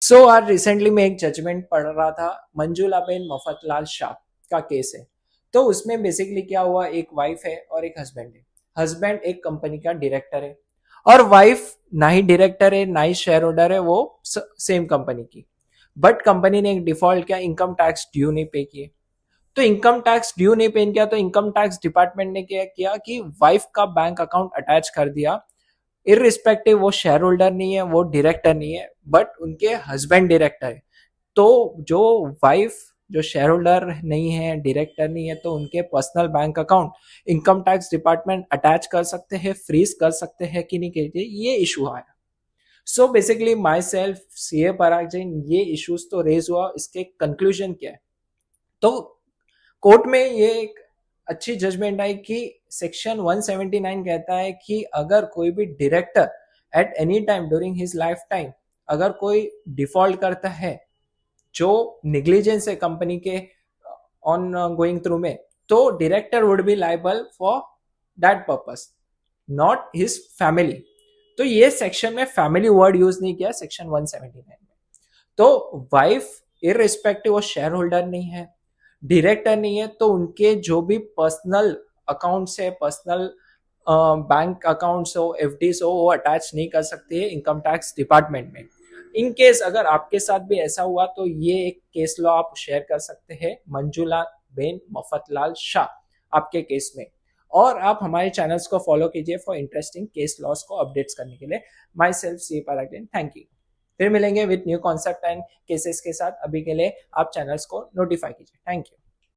सो आज रिसेंटली मैं एक जजमेंट पढ़ रहा था, मंजुला बेन मफतलाल शाह का केस है। तो उसमें बेसिकली क्या हुआ, एक वाइफ है और एक हस्बैंड है। हस्बैंड एक कंपनी का डायरेक्टर है और वाइफ ना ही डायरेक्टर है ना ही शेयर होल्डर है, वो सेम कंपनी की। बट कंपनी ने एक डिफॉल्ट किया, इनकम टैक्स ड्यू नहीं पे किए। तो इनकम टैक्स ड्यू नहीं पे किया तो इनकम टैक्स डिपार्टमेंट ने क्या किया कि वाइफ का बैंक अकाउंट अटैच कर दिया। इरिस्पेक्टिव वो शेयर होल्डर नहीं है, वो डायरेक्टर नहीं है, बट उनके हस्बैंड डायरेक्टर है। तो जो वाइफ जो शेयर होल्डर नहीं है, डायरेक्टर नहीं है, तो उनके personal bank account income tax department attach कर सकते हैं, फ्रीज कर सकते हैं कि नहीं कहते, ये इशू आया। So basically myself CA Parag Jain, ये इश्यूज तो रेज हुआ, इसके कंक्लूजन क्या है। तो कोर्ट में ये एक अच्छी जजमेंट आई कि सेक्शन 179 कहता है कि अगर कोई भी director at any time during his life time अगर कोई डिफॉल्ट करता है, जो निग्लिजेंस है कंपनी के ऑन गोइंग थ्रू में, तो director would be liable for that purpose, not his family. तो ये सेक्शन में फैमिली वर्ड यूज नहीं किया सेक्शन 179 में। तो वाइफ इरिस्पेक्टिव वो शेयर होल्डर नहीं है, डायरेक्टर नहीं है, तो उनके जो भी पर्सनल अकाउंट्स है, पर्सनल बैंक अकाउंट्स हो, एफडीज हो, वो अटैच नहीं कर सकते हैं इनकम टैक्स डिपार्टमेंट में। इन केस अगर आपके साथ भी ऐसा हुआ तो ये एक केस लॉ आप शेयर कर सकते हैं मंजुला बेन मफतलाल शाह आपके केस में। और आप हमारे चैनल्स को फॉलो कीजिए फॉर इंटरेस्टिंग केस लॉस को अपडेट्स करने के लिए। माई सेल्फ सी परागन, थैंक यू। फिर मिलेंगे with new concept and cases के साथ। अभी के लिए आप चैनल्स को नोटिफाई कीजिए। Thank you.